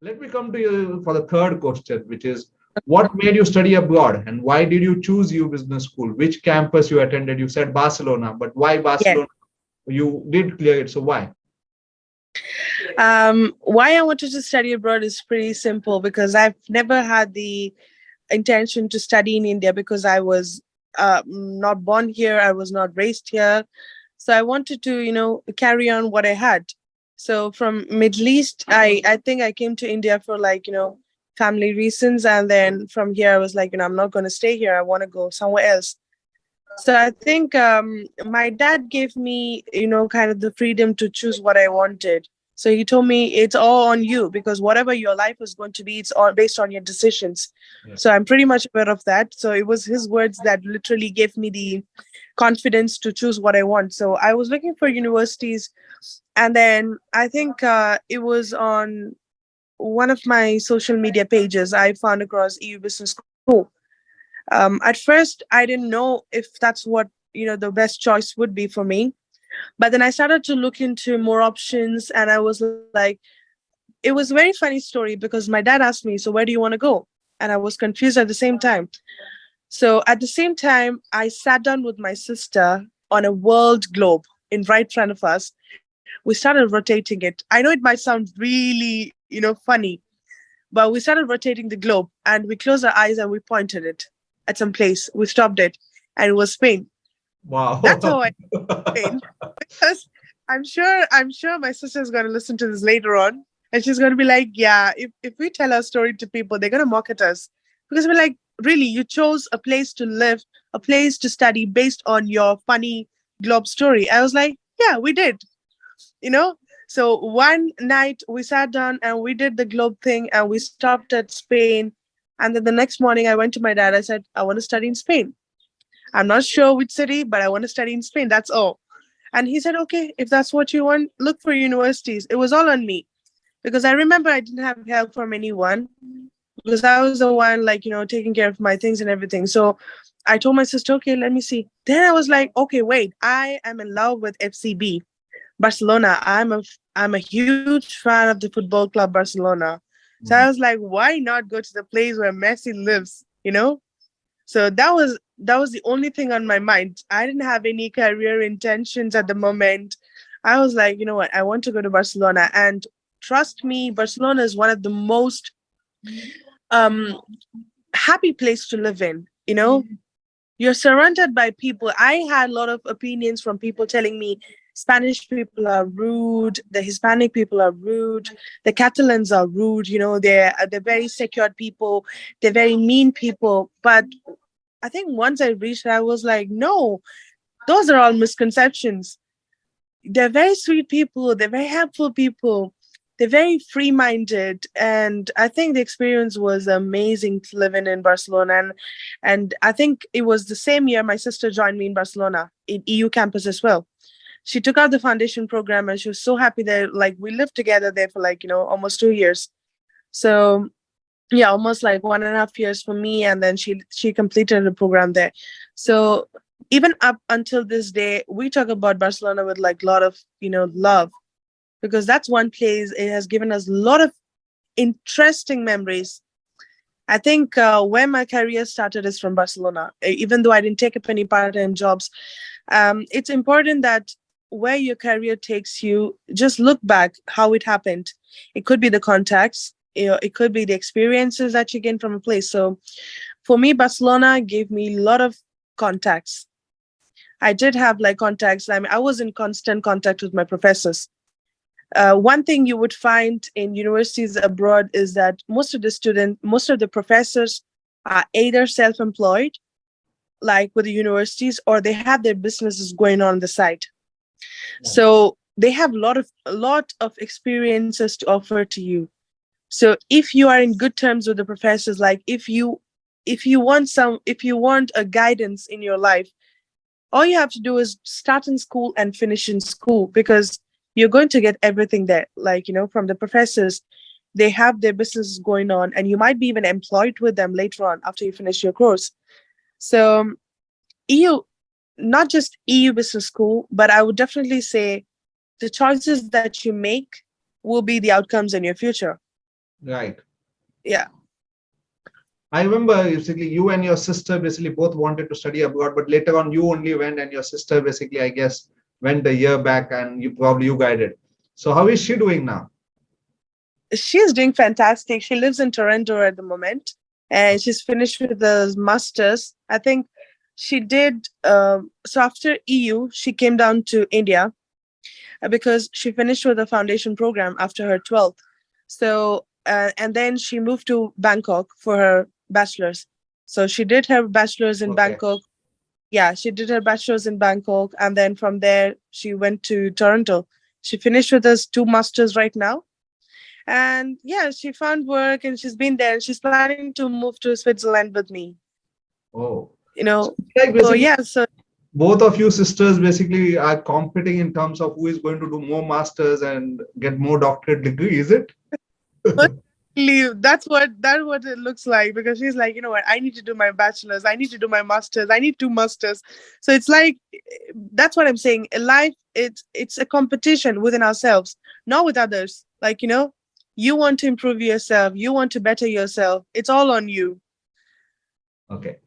Let me come to you for the third question, which is what made you study abroad and why did you choose U Business School? Which campus you attended? You said Barcelona, but why Yes. Barcelona? You did clear it, so why? Why I wanted to study abroad is pretty simple because I've never had the intention to study in India because I was not born here, I was not raised here. So I wanted to, carry on what I had. So from Middle East, I think I came to India for like, family reasons. And then from here, I was like, I'm not going to stay here. I want to go somewhere else. So I think my dad gave me, kind of the freedom to choose what I wanted. So he told me it's all on you because whatever your life is going to be, it's all based on your decisions. Yes. So I'm pretty much aware of that. So it was his words that literally gave me the confidence to choose what I want. So I was looking for universities, and then I think it was on one of my social media pages I found across EU Business School. At first, I didn't know if that's what the best choice would be for me. But then I started to look into more options, and I was like, it was a very funny story because my dad asked me, "So where do you want to go?" And I was confused at the same time. So at the same time, I sat down with my sister on a world globe in right front of us. We started rotating it. I know it might sound really, funny, but we started rotating the globe and we closed our eyes and we pointed it at some place. We stopped it and it was Spain. That's Wow. how I Spain. Because I'm sure my sister's gonna listen to this later on and she's gonna be like, yeah, if we tell our story to people, they're gonna mock at us. Because we're like, really, you chose a place to live, a place to study based on your funny globe story. I was like, yeah, we did, you know? So one night we sat down and we did the globe thing and we stopped at Spain. And then the next morning I went to my dad. I said, I want to study in Spain. I'm not sure which city, but I want to study in Spain. That's all. And he said, okay, if that's what you want, look for universities. It was all on me because I remember I didn't have help from anyone because I was the one, like, taking care of my things and everything. So I told my sister, okay, let me see. Then I was like, okay, wait, I am in love with FCB, Barcelona. I'm a huge fan of the football club Barcelona. So I was like, why not go to the place where Messi lives? So that was the only thing on my mind. I didn't have any career intentions at the moment. I was like, you know what? I want to go to Barcelona, and trust me, Barcelona is one of the most um happy place to live in. You're surrounded by people. I had a lot of opinions from people telling me Spanish people are rude, the Hispanic people are rude, the Catalans are rude. They're very secured people, they're very mean people. But I think once I reached, I was like, no, those are all misconceptions. They're very sweet people, they're very helpful people, they're very free minded. And I think the experience was amazing to living in Barcelona. And I think it was the same year my sister joined me in Barcelona, in EU campus as well. She took out the foundation program and she was so happy that like we lived together there for like, almost 2 years. So yeah, almost like 1.5 years for me, and then she completed the program there. So even up until this day we talk about Barcelona with like a lot of love, because that's one place it has given us a lot of interesting memories. I think where my career started is from Barcelona. Even though I didn't take up any part-time jobs, it's important that where your career takes you, just look back how it happened. It could be the contacts, it could be the experiences that you gain from a place. So for me, Barcelona gave me a lot of contacts. I did have like contacts. I mean, I was in constant contact with my professors. One thing you would find in universities abroad is that most of the professors are either self-employed, like with the universities, or they have their businesses going on the side. So they have a lot of experiences to offer to you. So if you are in good terms with the professors, like if you want a guidance in your life, all you have to do is start in school and finish in school, because you're going to get everything there. Like, from the professors, they have their businesses going on, and you might be even employed with them later on after you finish your course. So EU, not just EU Business School, but I would definitely say the choices that you make will be the outcomes in your future. Right. Yeah. I remember basically you and your sister basically both wanted to study abroad, but later on you only went and your sister basically, I guess, went a year back and you guided. So how is she doing now? She's doing fantastic. She lives in Toronto at the moment, and she's finished with the masters. I think she did. So after EU, she came down to India because she finished with the foundation program after her 12th. So and then she moved to Bangkok for her bachelor's. So she did her bachelor's in Okay. Bangkok. Yeah, she did her bachelor's in Bangkok, and then from there she went to Toronto. She finished with us 2 masters right now, and yeah, she found work and she's been there. And she's planning to move to Switzerland with me. Oh. You know, So it's like so basically yeah, so both of you sisters basically are competing in terms of who is going to do more masters and get more doctorate degree, is it? leave. That's what it looks like, because she's like, you know what, I need to do my bachelor's, I need to do my master's, I need 2 masters. So it's like, that's what I'm saying. In life, it's a competition within ourselves, not with others. Like, you want to improve yourself, you want to better yourself. It's all on you. Okay.